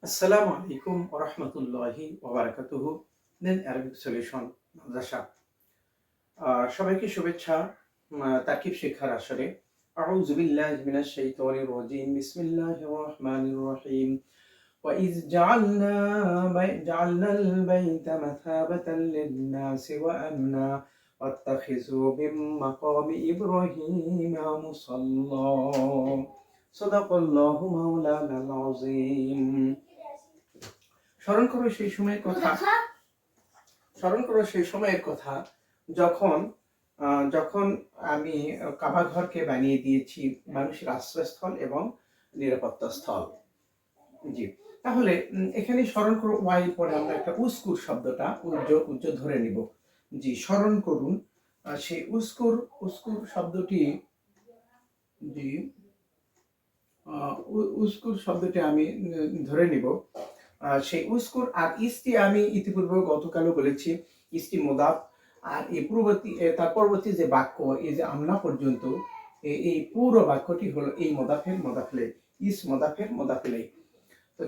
Assalamu alaikum wa rahmatullahi wa barakatuhu. Nen Arabic Solution মাদ্রাসা সবাইকে শুভেচ্ছা তাকিব শেখার আসরে। আউযু বিল্লাহি মিনাশ শাইতানির রাজিম। বিসমিল্লাহির রহমানির রহিম। وإذ جعلنا البيت مثابة للناس وأمنا واتخذوا من مقام إبراهيم مصلى صدق الله مولانا العظيم। স্মরণ করো সেই সময়ের কথা যখন যখন আমি কাবা ঘরকে বানিয়ে দিয়েছি মানুষের আশ্রয়স্থল এবং নিরাপত্তা স্থল। জি, তাহলে এখানে স্মরণ করো ওয়াই পরে আমরা একটা উস্কুর শব্দটা উজ্জ ধরে নিব। জি, স্মরণ করুন সেই উস্কুর শব্দটি। জি, উস্কুর শব্দটি আমি ধরে নিব। সেই উস্কুর আর ইস্তি আমি ইতিপূর্বে গতকালও বলেছি, ইস্তি মোদাফ। আর এই তার পরবর্তী যে বাক্য এই যে আমনা পর্যন্ত এই পুরো বাক্যটি হলো এই মোদাফেলে ইস মোদাফেলে। তো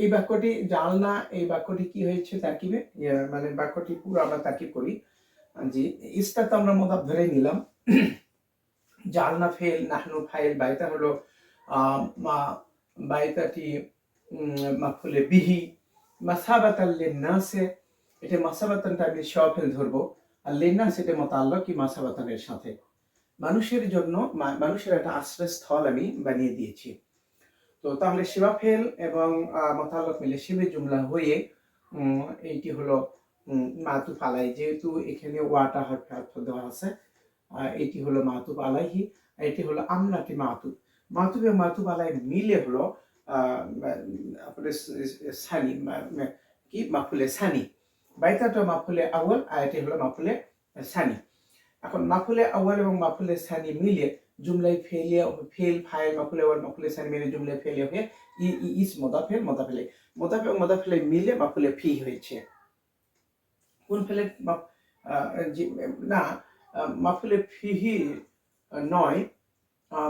এই বাক্যটি জালনা, এই বাক্যটি কি হয়েছে তাকিবে, মানে বাক্যটি পুরো আমরা তাকিব করি। যে ইসটা তো আমরা মোদাফ ধরে নিলাম, জালনা ফেল, নাহনু ফাইল, বাইতা হলো বাইতাটি মাফুলে বিহি, মাসাবাতাল লিন্নাসে, এটা মাসাবাতানটা আমি সফেল ধরবো, আর লিন্নাস এটা মুতাআল্লাক কি মাসাবাতানের সাথে, মানুষের জন্য মানুষের একটা আশ্রয়স্থল আমি বানিয়ে দিয়েছি। তো তাহলে শিবাফেল এবং মুতাআল্লাক মিলে শিবে জুমলা হয়ে এইটি হলো মাতুফ আলাই, যেহেতু এখানে ওয়াটা হরফ দেওয়া আছে, এটি হলো মাতুফ আলাইহি, এটি হলো আমলাটি মাতুফ এবং মাতুফ আলাই মিলে হলো সানি, কি মাফুলে সানি। বাইতাটা মাফুলে আউয়াল আর এটি হলো মাফুলে সানি। এখন মাফুলে আউয়াল এবং মাফুলে সানি মিলে জুমলায় ফেল ফাইল মাফুলে আউয়াল মাফুলে সানি মিলে জুমলায় ফেলিয়া হয়ে ইস মোদাফেলে মিলে মাফুলে ফি হয়েছে। কোন ফেলে না, মাফুলে ফিহি নয়,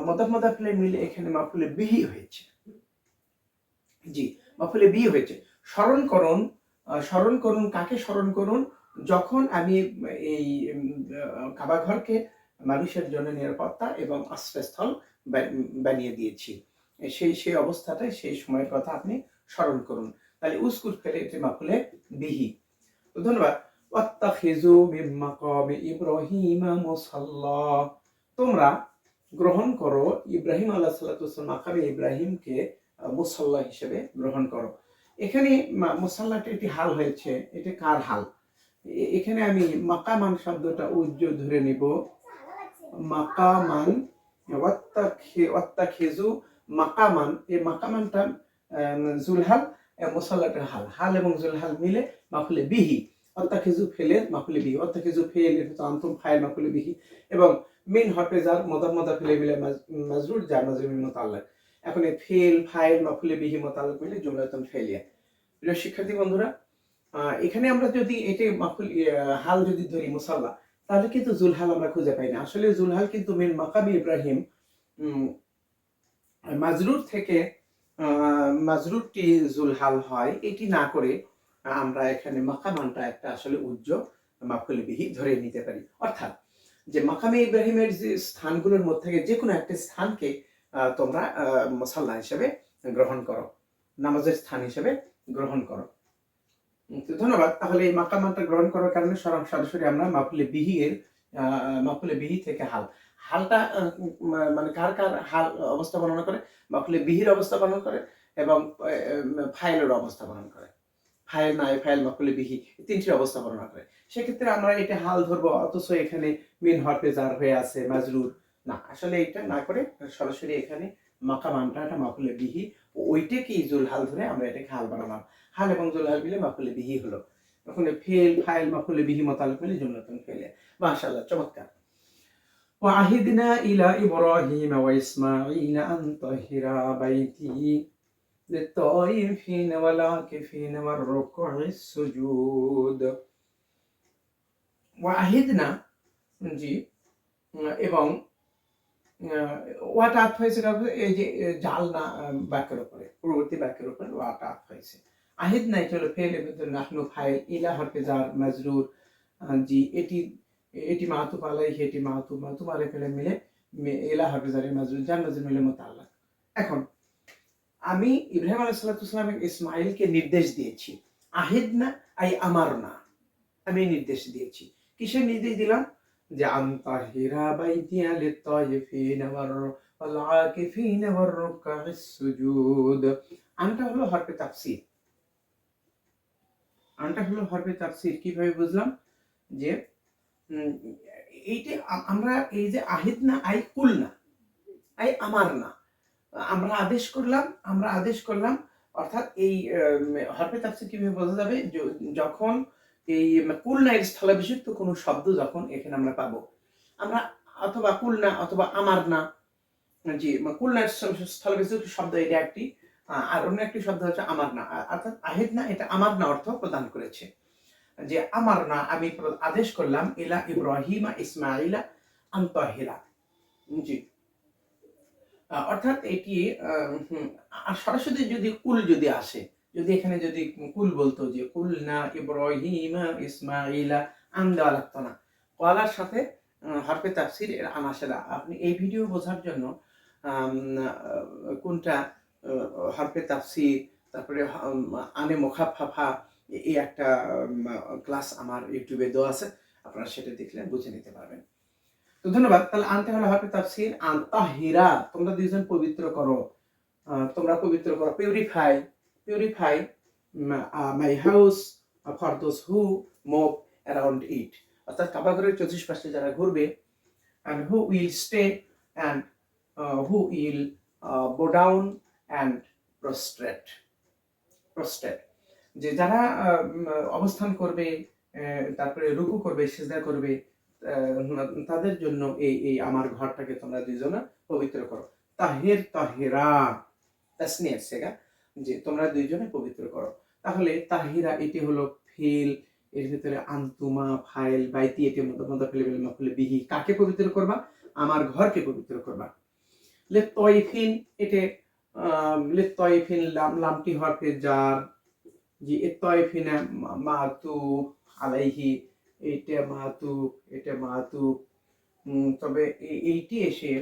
মোদাফেলে মিলে এখানে মাফুলে বিহি হয়েছে। জি, মাফুলে বি হয়েছে। স্মরণ করুন কাকে স্মরণ করুন? যখন আমি এই কাবা ঘরকে মানুষের জন্য নিরাপত্তা এবং আশ্রয়স্থল বানিয়ে দিয়েছি, সেই অবস্থাটাই সেই সময়ের কথা আপনি স্মরণ করুন। তাহলে উস্কুর ফেলে এটি মাফুলে বিহি। তো ধন্যবাদ। ওয়াত্তাখিযু মিন মাকামি ইব্রাহিমা মুসাল্লা, তোমরা গ্রহণ করো ইব্রাহিম আলাইহিস সালাতু ওয়াসসালাম মাকামে ইব্রাহিমকে মুসাল্লা হিসেবে গ্রহণ করো। এখানে মুসাল্লাটা এটি হাল হয়েছে, এটি কার হাল? এখানে আমি মাকামান শব্দটা উজ্জ ধরে নিব। মাকামান, ওয়াত্তাখিযু মাকামান, এই মাকামানটা জুলহাল, মুসাল্লাটার হাল এবং জুলহাল মিলে মাফুলে বিহি। ওয়াত্তাখিযু ফেলের মাফুলে বিহি, ওয়াত্তাখিযু ফেল এটা আনতুম ফাইল মাফুলে বিহি, এবং মিন হরফে জার মোদাফেলে মিলে মাজরুর জার মাজরুর মুতাআল্লাক। এখন এই ফেল ফাইল মাফুলে বিহি মুতাআল্লাক মিলে জুমলাতুন ফেলিয়া। প্রিয় শিক্ষার্থী বন্ধুরা, এখানে আমরা যদি এটা মাফুল হাল যদি ধরি মুসাল্লা, তাহলে কিন্তু জুলহাল আমরা খুঁজে পাই না। আসলে জুলহাল কিন্তু মিন মাকামি ইব্রাহিম, মাজরুর থেকে মাজরুরটি জুলহাল হয়, এটি না করে আমরা এখানে মাকামানটা একটা আসলে উজ্জ মাফুল বিহি ধরে নিতে পারি। অর্থাৎ যে মাকামে ইব্রাহিমের যে স্থানগুলোর মধ্যে থেকে যে কোনো একটা স্থানকে তোমরা মুসাল্লা হিসেবে গ্রহণ করো, নামাজের স্থান হিসেবে গ্রহণ করো। ধন্যবাদ। তাহলে এই মাকামানটা গ্রহণ করার কারণে সরাসরি আমরা মাফুলে বিহি থেকে হালটা মানে কার হাল অবস্থা বর্ণনা করে? মাফুলে বিহির অবস্থা বর্ণনা করে এবং ফাইলের অবস্থা বর্ণনা করে। ফাইল নাই ফাইল মাফুলে বিহি তিনটি অবস্থা বর্ণনা করে। সেক্ষেত্রে আমরা এটা হাল ধরবো, অথচ এখানে মিন হরফে জার হয়ে আছে মাজরুর, না, আসলে এটা না করে সরাসরি এখানে মাকামানটা এটা মাফুলে বিহি, ওইটাকেই জুলহাল ধরে আমরা এটাকে হাল বানালাম। হাল এবং জুলহাল মিলে মাফুলে বিহি হলো। ওখানে ফেল ফাইল মাফুলে বিহি মুতাআল্লিক মিলে জুমলাতুন ফেলিয়া। মাশাআল্লাহ, চমৎকার। وعهدنا إلى إبراهيم وإسماعيل أن طهرا بيتي للطائفين والعاكفين والركع السجود। ওয়াহিদনা, জি, এবং ওয়াটা হয়েছে এই যে জালনা বাক্যের উপরে পূর্ববর্তী বাক্যের উপর ওয়াটা হয়েছে। আহিদনা এটা হলো ফেল এর ভিতরে নাহনু ফাইল, ইলা হরফে জার মাজরুর, জি এটি মাতুফ আলাইহি, এটি মাতুফ আলাইহি ফেলে মিলে ইলা হরফে জার মাজরুর, জার মাজরুর মিলে মুতাআল্লাক। এখন আমি ইব্রাহিম আলাইহিস সালাম ইসমাইলকে নির্দেশ দিয়েছি, আহিদনা আই আমারনা, আমি নির্দেশ দিয়েছি। কিসের নির্দেশ দিলাম? যে আনতাহিরা বাইতিয়া লিত-তাইফিনা ওয়াল আকিফিনা ওয়ার রুকাইস সুজুদ। আনটা হলো হরফে তাফসীর। আনটা হলো হরফে তাফসীর। কিভাবে বুঝলাম? যে এইটা আমরা এই যে আহিদনা আই কুলনা, আই আমারনা, আমরা আদেশ করলাম, অর্থাৎ এই হরফে তাফসীর কিভাবে বোঝা যাবে? যখন এই কুলনা এর স্থলাভিষিক্ত কোনো শব্দ যখন এখানে আমরা পাবো, আমরা অথবা কুলনা অথবা আমারনা, জি কুলনা এর স্থলাভিষিক্ত শব্দ এটা একটি, আর অন্য একটি শব্দ হচ্ছে আমারনা, অর্থাৎ আহিদনা এটা আমারনা অর্থ প্রদান করেছে। যে আমারনা আমি আদেশ করলাম ইলা ইব্রাহিমা ইসমাইলা আন তাহিরা, জি অর্থাৎ এটি সরাসরি যদি কুল যদি আসে, যদি এখানে যদি কুল বলতো যে কুল না ইব্রাহিমা ইসমাইলা আন দেওয়া লাগতো না, কলার সাথে হরফে তাফসীর এর আনাসেরা। আপনি এই ভিডিও বোঝার জন্য কোনটা হরফে তাফসীর, তারপরে আনে মুখাফফা, এই একটা ক্লাস আমার ইউটিউবে দেওয়া আছে, আপনারা সেটা দেখলে বুঝে নিতে পারবেন। তো ধন্যবাদ। তাহলে আনতে হলো হরফে তাফসীর আনতাহিরা, তোমরা দুইজন পবিত্র করো, তোমরা পবিত্র করো, purify my house for those who move around ইট, অর্থাৎ কাবা ঘরের চতুষ্পাশে যারা ঘুরবে, and who will stay and who will bow down and prostrate, যে যারা অবস্থান করবে, তারপরে রুকু করবে, সিজদা করবে, তাদের জন্য এই আমার ঘরটাকে তোমরা দুইজনে পবিত্র করো। তাহির তাহিরা তাসনিয়া সেগা, যে তোমরা দুইজনে পবিত্র করো। তাহলে তাহিরা এটি হলো ফিল, এর ভিতরে আনতুমা ফাইল, বাইতি এটি মুদাফ ফিল মাফুল বিহি, কাকে পবিত্র করবা? আমার ঘরকে পবিত্র করবা। লিত-তাইফিন এটি লিত-তাইফিন লামটি হরফে জার, জি ইত-তাইফিনা মাতুফ আলাইহি, এটা মাতুফ, তবে এইটি এসে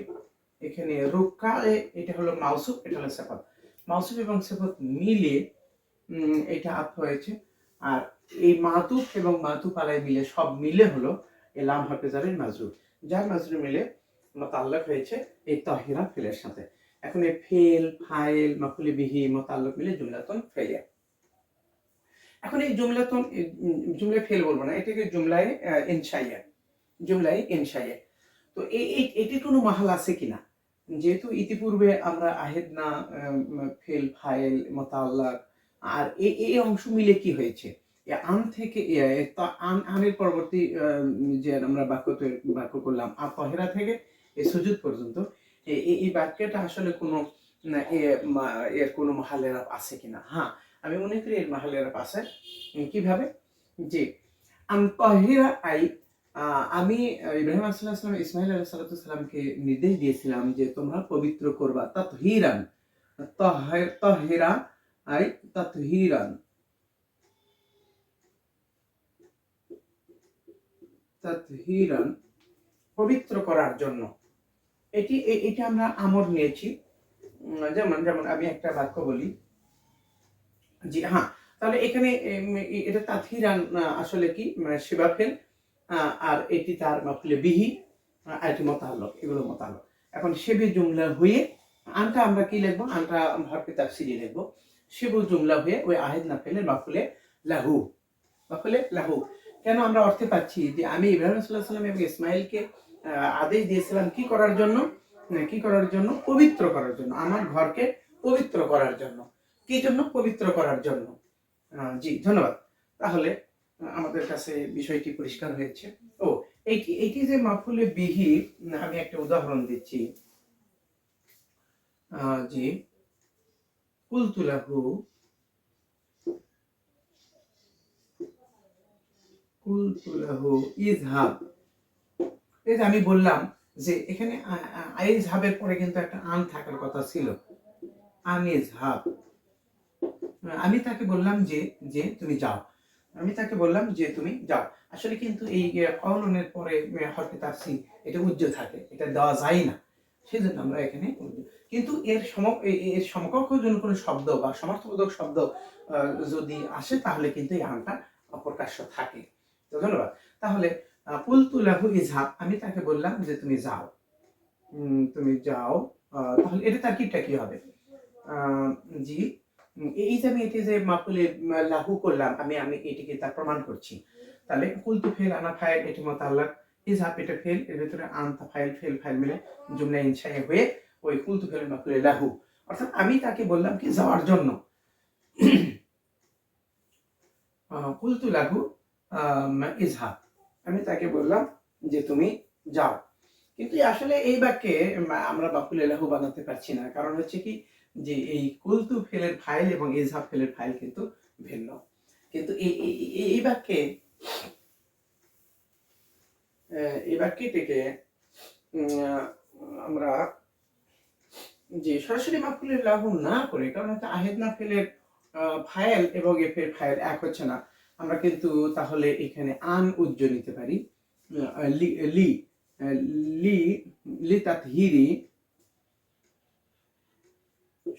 এখানে রুকায়ে এটা হলো মাউসুফ, এটা হলো সিফাত। মাউসুফ এবং সিফাত মিলে এটা আত হয়েছে, আর এই মাতুফ এবং মাতুফ আলাই মিলে সব মিলে হলো লাম হরফে জারের মাজরুর, যার মাজরুর মিলে মুতাআল্লাক হয়েছে এই তাহিরা ফিলের সাথে। এখন এই ফিল, ফাইল, মাফুল বিহি, মুতাআল্লাক মিলে জুমলাতুন ফেলিয়া। এখন এই জুমলায় ফেল বলবো না, এটাকে জুমলায় ইনশাইয়া। তো এটির কোনো মাহাল আছে কিনা? যেহেতু ইতিপূর্বে আমরা আহিদনা, ফেল, ফাইল, মুতাআল্লাক, আর এই অংশ মিলে কি হয়েছে? আন থেকে আনের পরবর্তী যে আমরা বাক্য করলাম আতাহিরা থেকে এই সুজুদ পর্যন্ত, এই বাক্যটা আসলে কোনো এর কোনো মাহালের আছে কিনা? হ্যাঁ, আমি মনে করি এর মাহালের আছে। কিভাবে? যে আনতাহিরা আই, আমি ইব্রাহিম আলাইহিস সালাম ইসমাইল আলাইহিস সালামকে নির্দেশ দিয়েছিলাম যে তোমরা পবিত্র করবা, তাতহিরান, তাহিরা আই তাতহিরান, পবিত্র করার জন্য। এটি আমরা আমর নিয়েছি। যেমন আমি একটা বাক্য বলি, জি হ্যাঁ, তাহলে এখানে এটা তাতহিরান আসলে কি শিবাফেল, আর এটি তার মাফুলে বিহি, আর এটি মুতাআল্লাক, এগুলো মুতাআল্লাক। এখন শিবি জুমলা হয়ে আনটা আমরা কি লিখবো? আনটা হরফে তাফসীরি লিখবো। শিবু জুমলা হয়ে ওই আহিদ না ফেলে মাফুলে লাহু, কেন আমরা অর্থে পাচ্ছি যে আমি ইব্রাহিম সাল্লাল্লাহু আলাইহি সাল্লাম এবং ইসমাইলকে আদেশ দিয়েছিলাম কি করার জন্য? পবিত্র করার জন্য, আমার ঘরকে পবিত্র করার জন্য। কি জন্য? পবিত্র করার জন্য। জি ধন্যবাদ। তাহলে আমাদের কাছে বিষয়টি পরিষ্কার হয়েছে। ও এইটি যে মাফুলে বিহি, আমি একটা উদাহরণ দিচ্ছি। জি কুলতু লাহু ইযহাব, এই যে আমি বললাম যে এখানে ইযহাবের পরে কিন্তু একটা আন থাকার কথা ছিল, আন ইযহাব, আমি তাকে বললাম যে যে তুমি যাও, আমি তাকে বললাম যে তুমি যাও। আসলে কিন্তু এই কওলনের পরে হরফে তাফসীর এটা উজ্জ থাকে, এটা দেওয়া যায় না, সেজন্য আমরা এখানে কিন্তু এর সমকক্ষ যদি কোনো শব্দ বা সমার্থবোধক শব্দ যদি আসে তাহলে কিন্তু এই আনটা অপ্রকাশ্য থাকে। তো ধন্যবাদ। তাহলে কুলতু লাহু ইযহাব, আমি তাকে বললাম যে তুমি যাও, তুমি যাও। তাহলে এটা তারকিবটা কি হবে? জি, এই যে আমি এটি যে মাফুলে লাহু করলাম, আমি আমি এটিকে তার প্রমাণ করছি। তাহলে কুলতু ফেল, আনা ফাইল, এটি মুতাআল্লাক, ইযহাব এটা ফেল, এর ভিতরে আনতা ফাইল, ফাইল মিলে জুমলা ইনশাইয়া হয়ে ওই কুলতু ফেল মাফুলে লাহু, অর্থাৎ আমি তাকে বললাম কি যাওয়ার জন্য। কুলতু লাহু ইযহাব, আমি তাকে বললাম যে তুমি যাও। কিন্তু আসলে এই বাক্যে আমরা মাফুলে লাহু বানাতে পারছি না, কারণ হচ্ছে কি যে এই কুলতু ফেলের ফাইল এবং ইযহাব ফেলের ফাইল কিন্তু ভিন্ন। কিন্তু এই বাক্যে এই বাক্যটিকে আমরা যে সরাসরি মাফুলে লাহু না করে, কারণ হচ্ছে আহেদ না ফেলের ফাইল এবং এফের ফাইল এক হচ্ছে না, আমরা কিন্তু তাহলে এখানে আন উজ্জ নিতে পারি। লি লি লি লি তাতহিরি,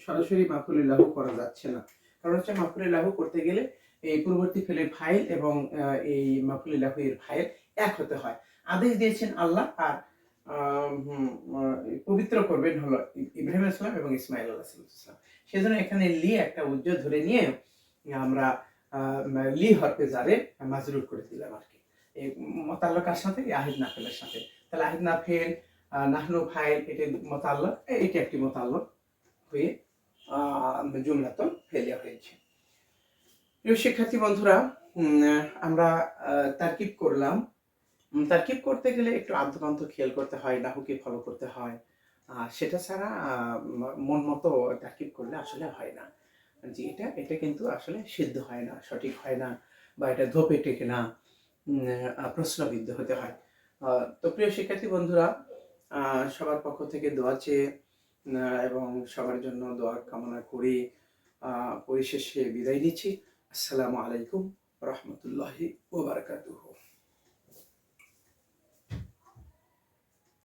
সরাসরি মাফুলে লাহু করা যাচ্ছে না, কারণ হচ্ছে মাফুলে লাহু করতে গেলে এই পূর্ববর্তী ফেলের ফাইল এবং এই মাফুলে লাহু এর ফাইল এক হতে হয়। আদেশ দিয়েছেন আল্লাহ, আর পবিত্র করবেন হলো ইব্রাহিম আলাইহিস সালাম এবং ইসমাঈল আলাইহিস সালাম। সেজন্য এখানে লি একটা উজ্জ ধরে নিয়ে আমরা লি হরফে জারে মাজরুর করে দিলাম আর কি, এই মুতাআল্লিকার সাথে আহিদ নাফেলের সাথে। তাহলে আহিদ নাফেল, নাহনু ফাইল, এটা মুতাআল্লিক, এটা একটি মুতাআল্লিক হয়ে জুমলাতুল ফেলিয়া হয়েছে। প্রিয় শিক্ষার্থী বন্ধুরা, আমরা তারকিব করলাম। তারকিব করতে গেলে একটু আদ্যপান্ত খেয়াল করতে হয়, নাহুকে ফলো করতে হয়। সেটা ছাড়া মন মতো তারকিব করলে আসলে হয় না। যে এটা কিন্তু আসলে সিদ্ধ হয় না, সঠিক হয় না, বা এটা ধোপে টেকে না, প্রশ্নবিদ্ধ হতে হয়। তো প্রিয় শিক্ষার্থী বন্ধুরা, সবার পক্ষ থেকে দোয়া চেয়ে এবং সবার জন্য দোয়া কামনা করে পরিশেষে বিদায় নিচ্ছি। আসসালামু আলাইকুম রহমতুল্লাহি ওয়া বারাকাতুহু।